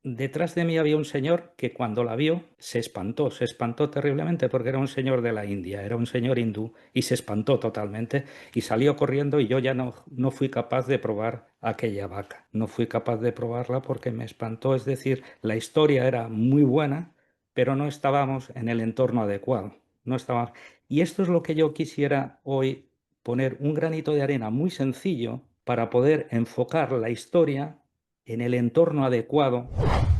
detrás de mí había un señor que cuando la vio se espantó terriblemente porque era un señor de la India, era un señor hindú y se espantó totalmente y salió corriendo y yo ya no fui capaz de probar aquella vaca, no fui capaz de probarla porque me espantó, es decir, la historia era muy buena, pero no estábamos en el entorno adecuado, no estábamos. Y esto es lo que yo quisiera hoy poner un granito de arena muy sencillo para poder enfocar la historia en el entorno adecuado.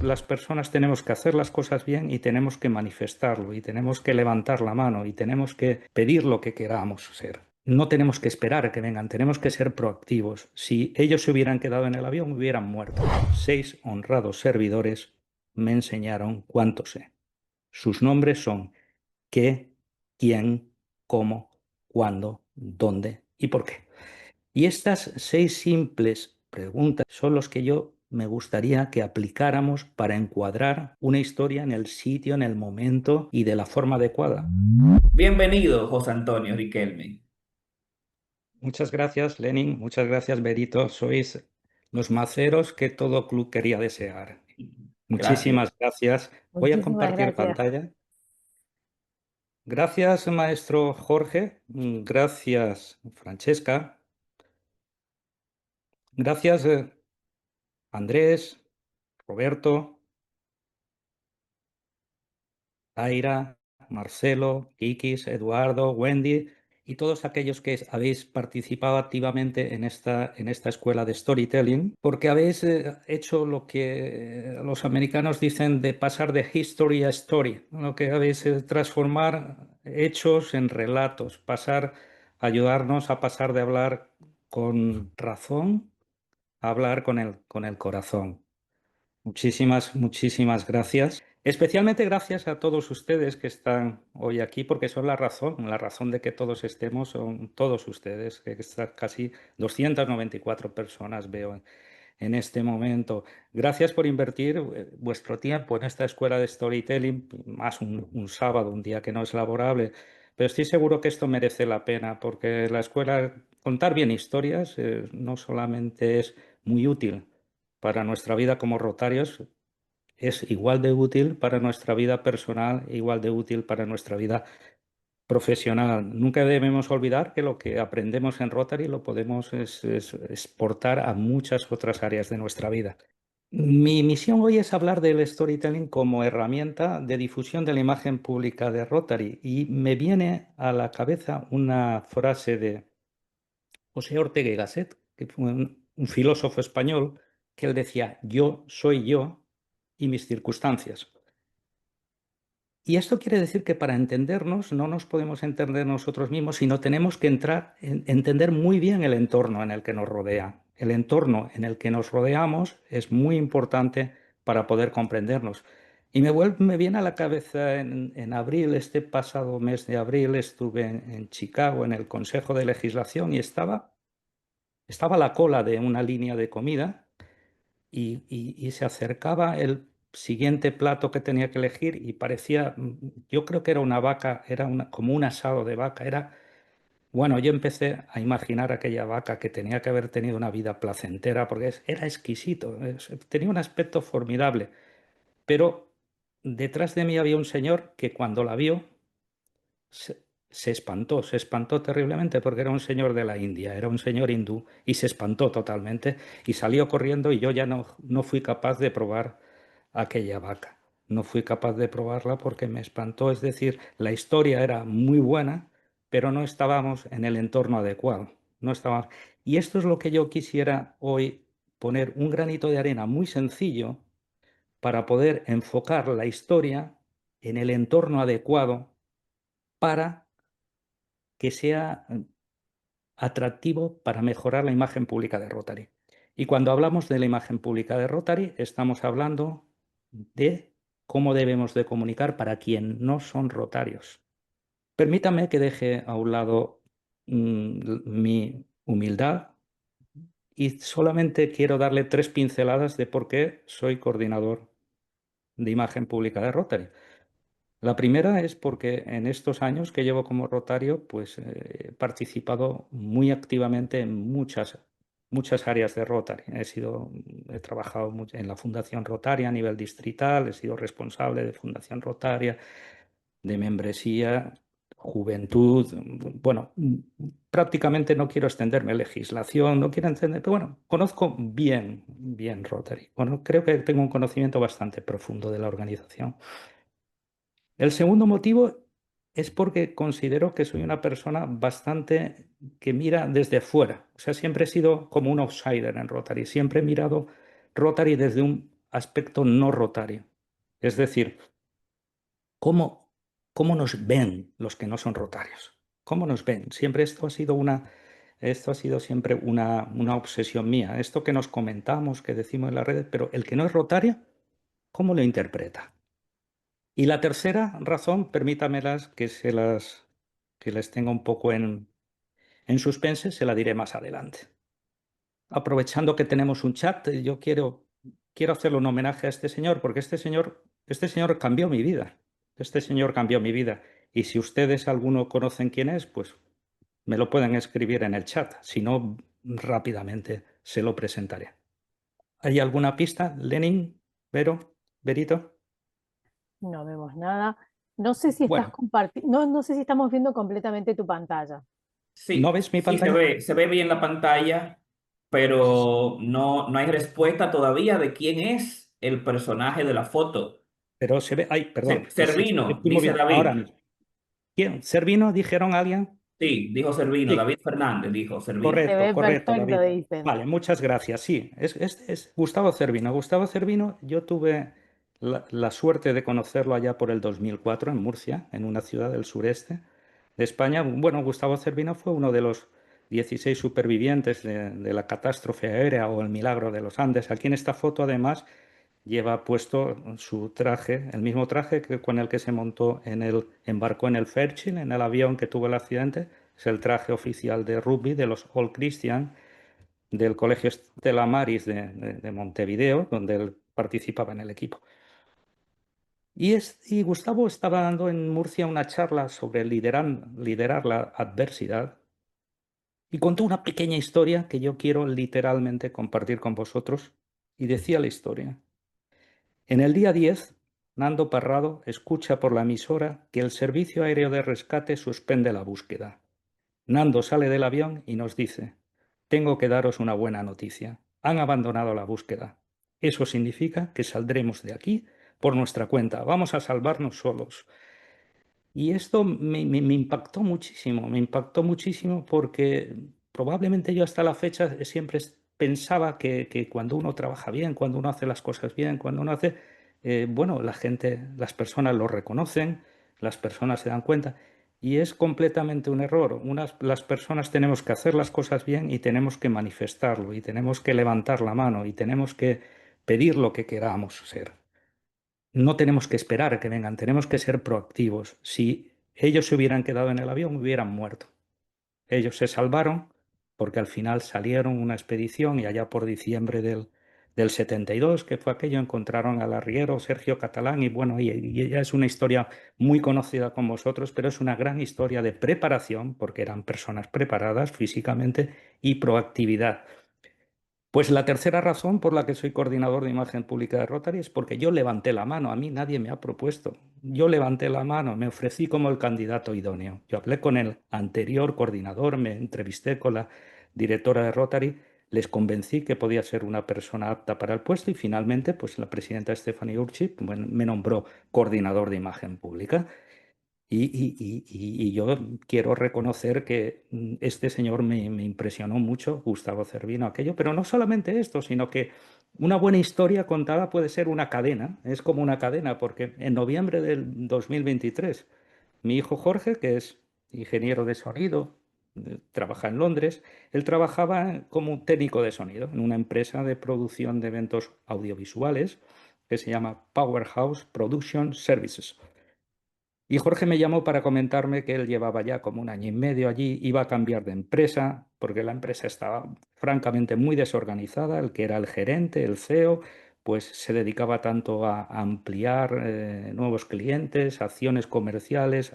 Las personas tenemos que hacer las cosas bien y tenemos que manifestarlo y tenemos que levantar la mano y tenemos que pedir lo que queramos ser. No tenemos que esperar a que vengan, tenemos que ser proactivos. Si ellos se hubieran quedado en el avión, hubieran muerto. 6 honrados servidores me enseñaron cuánto sé. Sus nombres son qué, quién, cómo, cuándo, dónde y por qué. Y estas 6 simples preguntas son los que yo me gustaría que aplicáramos para encuadrar una historia en el sitio, en el momento y de la forma adecuada. Bienvenido, José Antonio Riquelme. Muchas gracias, Lenin. Muchas gracias, Berito. Sois los maceros que todo club quería desear. Gracias. Muchísimas gracias. Voy a Muchísimas compartir gracias. pantalla. Gracias, maestro Jorge. Gracias, Francesca. Gracias, Andrés, Roberto, Aira, Marcelo, Kikis, Eduardo, Wendy y todos aquellos que habéis participado activamente en esta escuela de storytelling, porque habéis hecho lo que los americanos dicen de pasar de history a story, ¿no? Lo que habéis transformar hechos en relatos, ayudarnos a pasar de hablar con razón a hablar con el corazón. Muchísimas gracias. Especialmente gracias a todos ustedes que están hoy aquí, porque son la razón de que todos estemos, son todos ustedes, que están casi 294 personas veo en este momento. Gracias por invertir vuestro tiempo en esta escuela de storytelling, más un sábado, un día que no es laborable, pero estoy seguro que esto merece la pena, porque la escuela, contar bien historias, no solamente es muy útil para nuestra vida como rotarios, es igual de útil para nuestra vida personal, e igual de útil para nuestra vida profesional. Nunca debemos olvidar que lo que aprendemos en Rotary lo podemos exportar a muchas otras áreas de nuestra vida. Mi misión hoy es hablar del storytelling como herramienta de difusión de la imagen pública de Rotary y me viene a la cabeza una frase de José Ortega y Gasset, que fue un filósofo español, que él decía, yo soy yo y mis circunstancias. Y esto quiere decir que para entendernos no nos podemos entender nosotros mismos, sino tenemos que entender muy bien el entorno en el que nos rodea. El entorno en el que nos rodeamos es muy importante para poder comprendernos. Y me viene a la cabeza en abril, este pasado mes de abril, estuve en Chicago en el Consejo de Legislación y estaba a la cola de una línea de comida y se acercaba el siguiente plato que tenía que elegir y parecía, yo creo que era una vaca, como un asado de vaca, bueno, yo empecé a imaginar aquella vaca que tenía que haber tenido una vida placentera porque era exquisito, tenía un aspecto formidable, pero detrás de mí había un señor que cuando la vio se espantó terriblemente porque era un señor de la India, era un señor hindú y se espantó totalmente y salió corriendo y yo ya no fui capaz de probar aquella vaca. No fui capaz de probarla porque me espantó, es decir, la historia era muy buena, pero no estábamos en el entorno adecuado. No estábamos. Y esto es lo que yo quisiera hoy poner un granito de arena muy sencillo para poder enfocar la historia en el entorno adecuado para que sea atractivo para mejorar la imagen pública de Rotary. Y cuando hablamos de la imagen pública de Rotary, estamos hablando de cómo debemos de comunicar para quien no son rotarios. Permítame que deje a un lado mi humildad y solamente quiero darle 3 pinceladas de por qué soy coordinador de imagen pública de Rotary. La primera es porque en estos años que llevo como rotario, pues he participado muy activamente en muchas. muchas áreas de Rotary. He trabajado en la Fundación Rotaria a nivel distrital, he sido responsable de Fundación Rotaria, de membresía, juventud. Bueno, prácticamente no quiero extenderme, legislación, no quiero entender, pero bueno, conozco bien, bien Rotary. Bueno, creo que tengo un conocimiento bastante profundo de la organización. El segundo motivo es porque considero que soy una persona bastante que mira desde fuera. O sea, siempre he sido como un outsider en Rotary. Siempre he mirado Rotary desde un aspecto no rotario. Es decir, ¿cómo, cómo nos ven los que no son rotarios? ¿Cómo nos ven? Siempre esto ha sido siempre una obsesión mía. Esto que nos comentamos, que decimos en las redes, pero el que no es rotario, ¿cómo lo interpreta? Y la tercera razón, permítamelas que les tenga un poco en suspense, se la diré más adelante. Aprovechando que tenemos un chat, quiero hacerle un homenaje a este señor, porque este señor cambió mi vida. Este señor cambió mi vida. Y si ustedes alguno conocen quién es, pues me lo pueden escribir en el chat. Si no, rápidamente se lo presentaré. ¿Hay alguna pista? Lenin, Vero, Berito. No vemos nada. No sé si estás Bueno, compartiendo, no sé si estamos viendo completamente tu pantalla. ¿no Sí, ves mi sí, pantalla? se ve bien la pantalla, pero no hay respuesta todavía de quién es el personaje de la foto. Pero se ve, ay, perdón, Servino, estoy dice moviendo ahora David. mismo. ¿Quién? ¿Servino? ¿Dijeron alguien? Sí, dijo Servino, Sí, David Fernández dijo Servino. Se correcto, ve correcto, perfecto, David. dicen. Vale, muchas gracias. Sí, es Gustavo Cervino. Gustavo Cervino, yo tuve la suerte de conocerlo allá por el 2004 en Murcia, en una ciudad del sureste de España. Bueno, Gustavo Cervino fue uno de los 16 supervivientes de la catástrofe aérea o el milagro de los Andes. Aquí en esta foto, además, lleva puesto su traje, el mismo traje con el que se embarcó en el Fairchild, en el avión que tuvo el accidente. Es el traje oficial de rugby de los All Christian del Colegio Stella Maris de Montevideo, donde él participaba en el equipo. Y Gustavo estaba dando en Murcia una charla sobre liderar la adversidad y contó una pequeña historia que yo quiero literalmente compartir con vosotros. Y decía la historia. En el día 10, Nando Parrado escucha por la emisora que el Servicio Aéreo de Rescate suspende la búsqueda. Nando sale del avión y nos dice, tengo que daros una buena noticia. Han abandonado la búsqueda. Eso significa que saldremos de aquí por nuestra cuenta. Vamos a salvarnos solos. Y esto me impactó muchísimo porque probablemente yo hasta la fecha siempre pensaba que cuando uno trabaja bien, cuando uno hace las cosas bien, cuando uno hace, bueno, la gente, las personas lo reconocen, las personas se dan cuenta y es completamente un error. Las personas tenemos que hacer las cosas bien y tenemos que manifestarlo y tenemos que levantar la mano y tenemos que pedir lo que queramos ser. No tenemos que esperar a que vengan, tenemos que ser proactivos. Si ellos se hubieran quedado en el avión, hubieran muerto. Ellos se salvaron porque al final salieron una expedición y allá por diciembre del 72, que fue aquello, encontraron al arriero Sergio Catalán y bueno, y ya es una historia muy conocida con vosotros, pero es una gran historia de preparación, porque eran personas preparadas físicamente y proactividad. Pues la tercera razón por la que soy coordinador de imagen pública de Rotary es porque yo levanté la mano, a mí nadie me ha propuesto. Yo levanté la mano, me ofrecí como el candidato idóneo. Yo hablé con el anterior coordinador, me entrevisté con la directora de Rotary, les convencí que podía ser una persona apta para el puesto y finalmente pues la presidenta Stephanie Urchip me nombró coordinador de imagen pública. Y yo quiero reconocer que este señor me impresionó mucho, Gustavo Cervino, aquello, pero no solamente esto, sino que una buena historia contada puede ser una cadena, es como una cadena, porque en noviembre del 2023, mi hijo Jorge, que es ingeniero de sonido, trabaja en Londres, él trabajaba como un técnico de sonido en una empresa de producción de eventos audiovisuales que se llama Powerhouse Production Services. Y Jorge me llamó para comentarme que él llevaba ya como un año y medio allí, iba a cambiar de empresa, porque la empresa estaba francamente muy desorganizada, el que era el gerente, el CEO, pues se dedicaba tanto a ampliar nuevos clientes, acciones comerciales,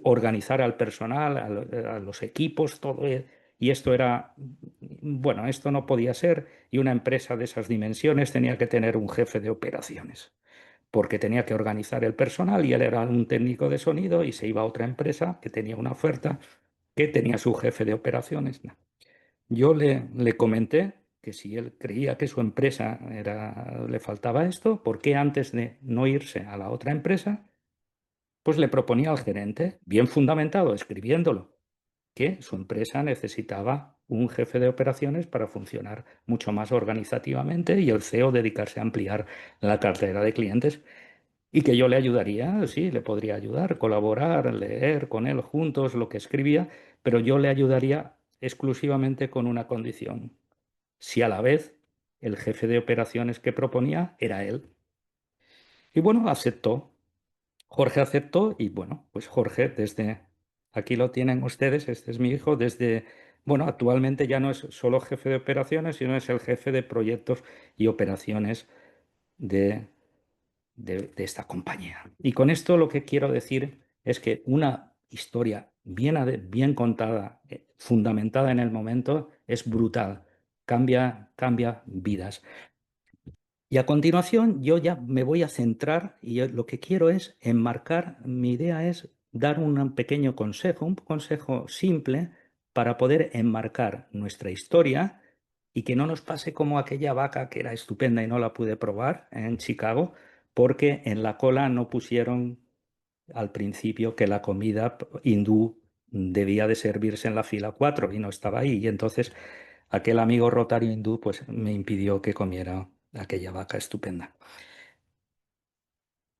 organizar al personal, a los equipos, todo. y esto era, bueno, esto no podía ser, y una empresa de esas dimensiones tenía que tener un jefe de operaciones, porque tenía que organizar el personal y él era un técnico de sonido y se iba a otra empresa que tenía una oferta que tenía su jefe de operaciones. No. Yo le comenté que si él creía que su empresa le faltaba esto, ¿por qué antes de no irse a la otra empresa, pues le proponía al gerente, bien fundamentado, escribiéndolo, que su empresa necesitaba un jefe de operaciones para funcionar mucho más organizativamente y el CEO dedicarse a ampliar la cartera de clientes y que yo le ayudaría, sí, le podría ayudar, colaborar, leer con él juntos lo que escribía, pero yo le ayudaría exclusivamente con una condición, si a la vez el jefe de operaciones que proponía era él. Y bueno, aceptó. Jorge aceptó y bueno, pues Jorge aquí lo tienen ustedes, este es mi hijo, bueno, actualmente ya no es solo jefe de operaciones, sino es el jefe de proyectos y operaciones de, de esta compañía. Y con esto lo que quiero decir es que una historia bien contada, fundamentada en el momento, es brutal, cambia vidas. Y a continuación yo ya me voy a centrar y lo que quiero es enmarcar, mi idea es dar un pequeño consejo, un consejo simple para poder enmarcar nuestra historia y que no nos pase como aquella vaca que era estupenda y no la pude probar en Chicago porque en la cola no pusieron al principio que la comida hindú debía de servirse en la fila 4 y no estaba ahí. Y entonces aquel amigo rotario hindú pues me impidió que comiera aquella vaca estupenda.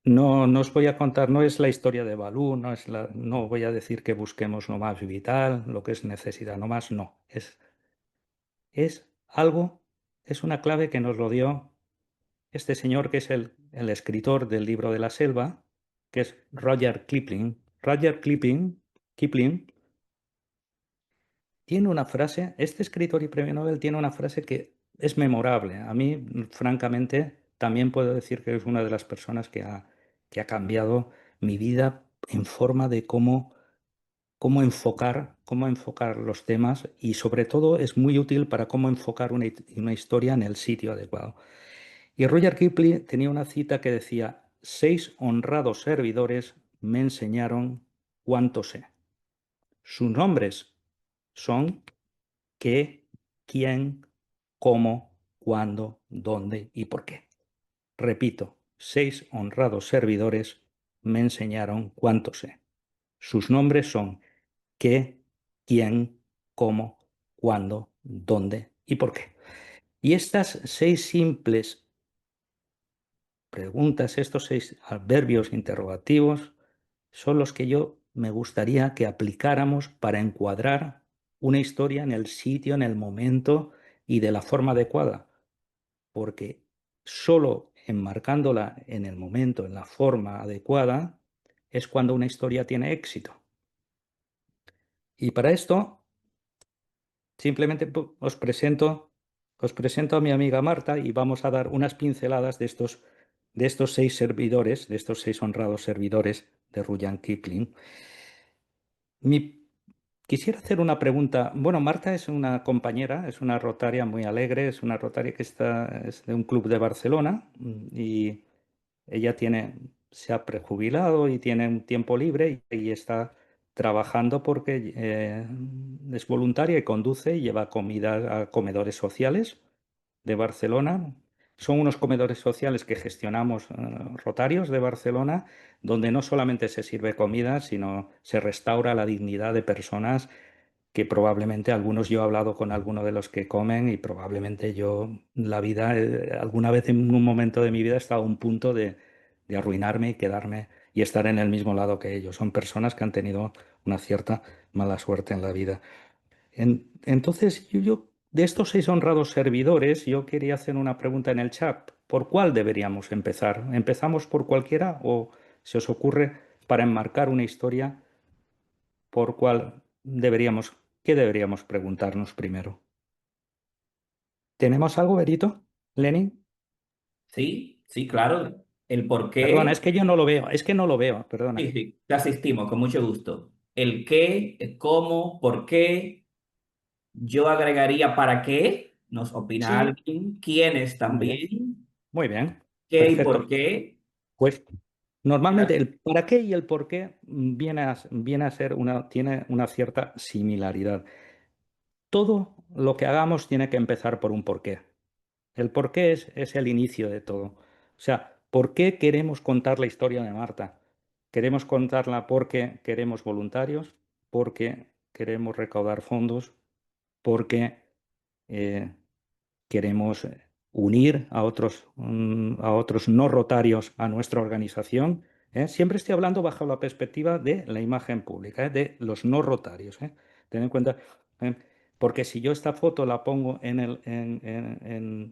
No os voy a contar, no es la historia de Balú, no voy a decir que busquemos lo más vital, lo que es necesidad, no más, no. Es algo, es una clave que nos lo dio este señor que es el escritor del libro de la selva, que es Roger Kipling. Roger Kipling tiene una frase, este escritor y premio Nobel tiene una frase que es memorable. A mí, francamente, también puedo decir que es una de las personas que ha cambiado mi vida en forma de cómo enfocar los temas y sobre todo es muy útil para cómo enfocar una historia en el sitio adecuado. Y Roger Kipling tenía una cita que decía, 6 honrados servidores me enseñaron cuánto sé. Sus nombres son qué, quién, cómo, cuándo, dónde y por qué. Repito, 6 honrados servidores me enseñaron cuánto sé. Sus nombres son qué, quién, cómo, cuándo, dónde y por qué. Y estas 6 simples preguntas, estos 6 adverbios interrogativos, son los que yo me gustaría que aplicáramos para encuadrar una historia en el sitio, en el momento y de la forma adecuada, porque solo enmarcándola en el momento, en la forma adecuada, es cuando una historia tiene éxito. Y para esto, simplemente os presento a mi amiga Marta y vamos a dar unas pinceladas de estos 6 servidores, de estos 6 honrados servidores de Rudyard Kipling. Quisiera hacer una pregunta. Bueno, Marta es una compañera, es una rotaria muy alegre, es una rotaria que es de un club de Barcelona y ella se ha prejubilado y tiene un tiempo libre y está trabajando porque es voluntaria y conduce y lleva comida a comedores sociales de Barcelona. Son unos comedores sociales que gestionamos rotarios de Barcelona, donde no solamente se sirve comida, sino se restaura la dignidad de personas que probablemente yo he hablado con algunos de los que comen y probablemente la vida, alguna vez en un momento de mi vida he estado a un punto de arruinarme y quedarme y estar en el mismo lado que ellos. Son personas que han tenido una cierta mala suerte en la vida. Entonces, de estos 6 honrados servidores, yo quería hacer una pregunta en el chat. ¿Por cuál deberíamos empezar? ¿Empezamos por cualquiera o se os ocurre para enmarcar una historia por cuál qué deberíamos preguntarnos primero? ¿Tenemos algo, Berito? ¿Lenin? Sí, sí, claro. El por Perdona, es qué, que yo no lo veo, es que no lo veo, perdona. sí, sí, te asistimos con mucho gusto. El qué, el cómo, por qué Yo agregaría para qué, nos opina Sí, alguien, quiénes muy bien, también, muy bien, qué y perfecto. por qué. Pues normalmente el para qué y el por qué viene a ser tiene una cierta similaridad. Todo lo que hagamos tiene que empezar por un porqué. El porqué es el inicio de todo. O sea, ¿por qué queremos contar la historia de Marta? Queremos contarla porque queremos voluntarios, porque queremos recaudar fondos, porque eh, queremos unir a otros no rotarios a nuestra organización. ¿Eh? Siempre estoy hablando bajo la perspectiva de la imagen pública, de los no rotarios. Ten en cuenta, ¿eh? Porque si yo esta foto la pongo en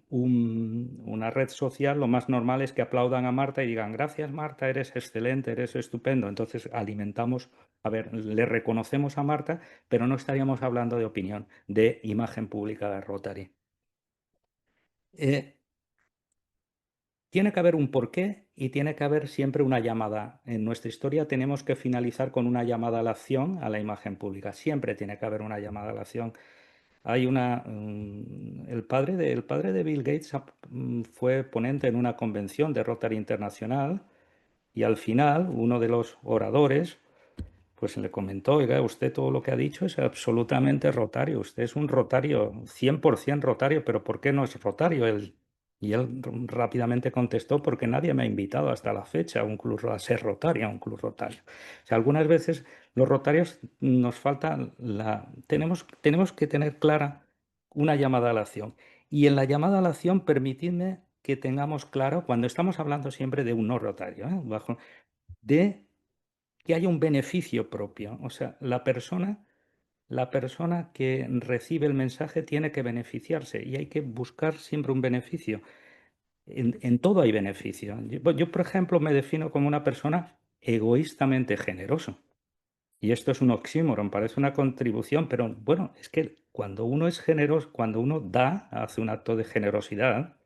una red social, lo más normal es que aplaudan a Marta y digan, gracias Marta, eres excelente, eres estupendo. Entonces alimentamos, a ver, le reconocemos a Marta, pero no estaríamos hablando de opinión, de imagen pública de Rotary. Eh, Tiene que haber un porqué y tiene que haber siempre una llamada. En nuestra historia tenemos que finalizar con una llamada a la acción, a la imagen pública. Siempre tiene que haber una llamada a la acción. El padre de Bill Gates fue ponente en una convención de Rotary Internacional y al final uno de los oradores pues le comentó, oiga, usted todo lo que ha dicho es absolutamente rotario, usted es un rotario, 100% rotario, pero ¿por qué no es rotario? Y él rápidamente contestó, porque nadie me ha invitado hasta la fecha a un club a ser rotario, a un club rotario. O sea, algunas veces los rotarios nos falta tenemos que tener clara una llamada a la acción. Y en la llamada a la acción, permitidme que tengamos claro, cuando estamos hablando siempre de un no rotario, de que haya un beneficio propio. O sea, la persona que recibe el mensaje tiene que beneficiarse y hay que buscar siempre un beneficio. En todo hay beneficio. Yo, por ejemplo, me defino como una persona egoístamente generoso. Y esto es un oxímoron, parece una contribución, pero bueno, es que cuando uno es generoso, cuando uno da, hace un acto de generosidad,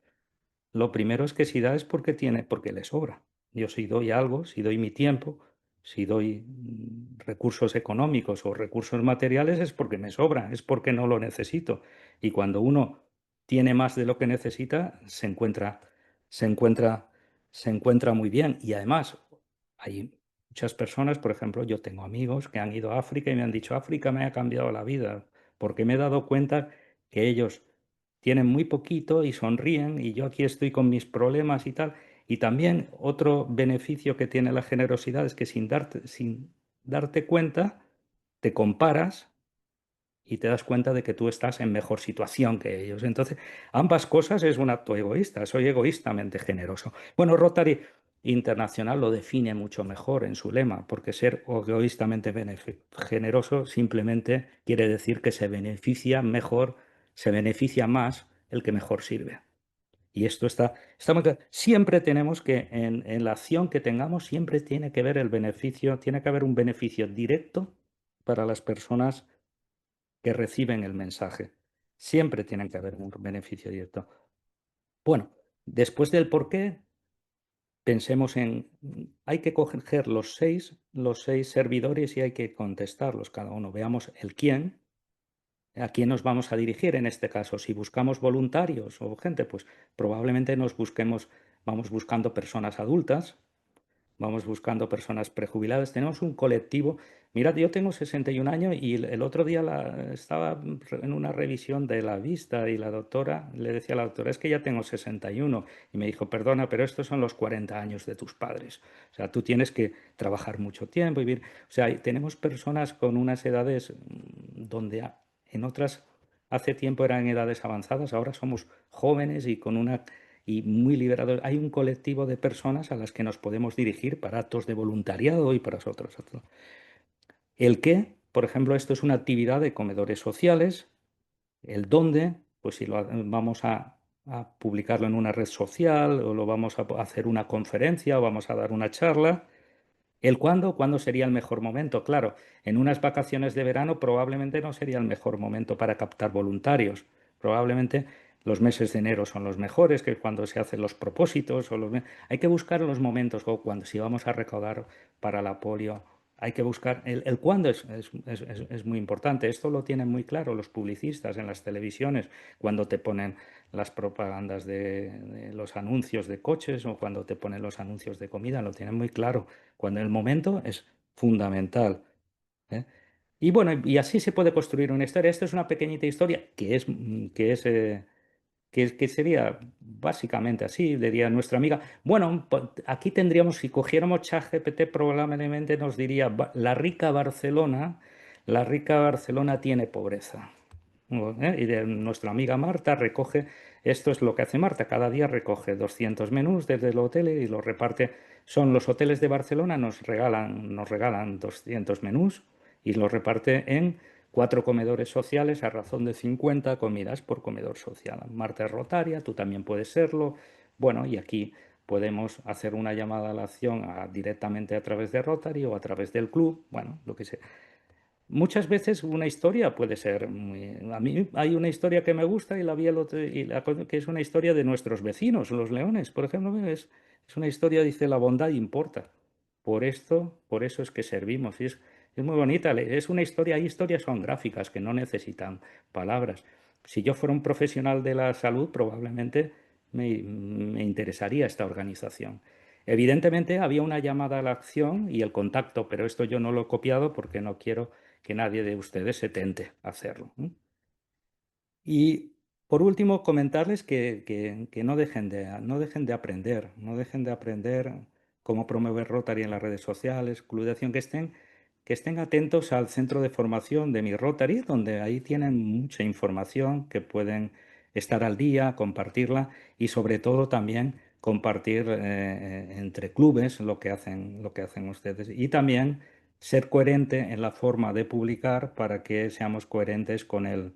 lo primero es que si da es porque le sobra. Yo si doy algo, si doy mi tiempo, si doy recursos económicos o recursos materiales es porque me sobra, es porque no lo necesito. Y cuando uno tiene más de lo que necesita, se encuentra, se encuentra muy bien. Y además, hay muchas personas, por ejemplo, yo tengo amigos que han ido a África y me han dicho, África me ha cambiado la vida, porque me he dado cuenta que ellos tienen muy poquito y sonríen y yo aquí estoy con mis problemas y tal. Y también otro beneficio que tiene la generosidad es que sin darte cuenta, te comparas y te das cuenta de que tú estás en mejor situación que ellos. Entonces, ambas cosas es un acto egoísta, soy egoístamente generoso. Bueno, Rotary Internacional lo define mucho mejor en su lema, porque ser egoístamente generoso simplemente quiere decir que se beneficia mejor, se beneficia más el que mejor sirve. Y esto está muy claro. Siempre tenemos que, en la acción que tengamos, siempre tiene que ver el beneficio, tiene que haber un beneficio directo para las personas que reciben el mensaje. Siempre tiene que haber un beneficio directo. Bueno, después del por qué, pensemos hay que coger los seis servidores y hay que contestarlos cada uno. Veamos el quién, a quién nos vamos a dirigir en este caso. Si buscamos voluntarios o gente, pues probablemente vamos buscando personas adultas. Vamos buscando personas prejubiladas. Tenemos un colectivo. Mirad, yo tengo 61 años y el otro día estaba en una revisión de la vista y la doctora le decía a la doctora, es que ya tengo 61. Y me dijo, perdona, pero estos son los 40 años de tus padres. O sea, tú tienes que trabajar mucho tiempo y vivir. O sea, tenemos personas con unas edades donde en otras hace tiempo eran edades avanzadas, ahora somos jóvenes y muy liberados. Hay un colectivo de personas a las que nos podemos dirigir para actos de voluntariado y para otros actos. El qué, por ejemplo, esto es una actividad de comedores sociales. El dónde, pues si vamos a publicarlo en una red social o lo vamos a hacer una conferencia o vamos a dar una charla. El cuándo sería el mejor momento. Claro, en unas vacaciones de verano probablemente no sería el mejor momento para captar voluntarios. Probablemente los meses de enero son los mejores, que es cuando se hacen los propósitos. Hay que buscar los momentos, o cuando si vamos a recaudar para la polio hay que buscar, el cuándo es muy importante. Esto lo tienen muy claro los publicistas en las televisiones, cuando te ponen las propagandas de los anuncios de coches o cuando te ponen los anuncios de comida, lo tienen muy claro. Cuando el momento es fundamental. ¿Eh? Y bueno, y así se puede construir una historia. Esta es una pequeñita historia que sería básicamente así, diría nuestra amiga. Bueno, aquí tendríamos, si cogiéramos ChatGPT, probablemente nos diría, la rica Barcelona tiene pobreza". Y de nuestra amiga Marta recoge, esto es lo que hace Marta, cada día recoge 200 menús desde el hotel y los reparte. Son los hoteles de Barcelona, nos regalan 200 menús y los reparte en 4 comedores sociales a razón de 50 comidas por comedor social. Marta es rotaria, tú también puedes serlo. Bueno, y aquí podemos hacer una llamada a la acción directamente a través de Rotary o a través del club, bueno, lo que sea. Muchas veces una historia puede ser muy... A mí hay una historia que me gusta y la vi el otro, que es una historia de nuestros vecinos, los leones, por ejemplo, es una historia, dice, la bondad importa. Por eso es que servimos. Y es muy bonita. Es una historia, hay historias son gráficas que no necesitan palabras. Si yo fuera un profesional de la salud, probablemente me interesaría esta organización. Evidentemente había una llamada a la acción y el contacto, pero esto yo no lo he copiado porque no quiero que nadie de ustedes se tente a hacerlo. Y por último, comentarles que no dejen de aprender, no dejen de aprender cómo promover Rotary en las redes sociales, Club de Acción, que estén atentos al centro de formación de mi Rotary, donde ahí tienen mucha información que pueden estar al día, compartirla y sobre todo también compartir entre clubes lo que hacen ustedes. Y también ser coherente en la forma de publicar para que seamos coherentes con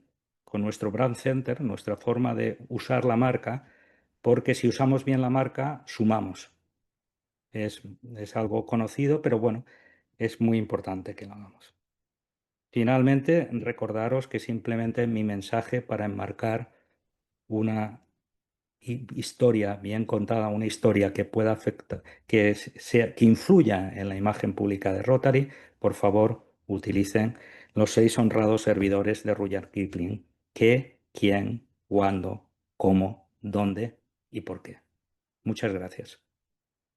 nuestro brand center, nuestra forma de usar la marca, porque si usamos bien la marca, sumamos. Es algo conocido, pero bueno, es muy importante que lo hagamos. Finalmente, recordaros que simplemente mi mensaje para enmarcar una historia bien contada, una historia que pueda afectar, que influya en la imagen pública de Rotary, por favor, utilicen los 6 honrados servidores de Rudyard Kipling. ¿Qué, quién, cuándo, cómo, dónde y por qué? Muchas gracias.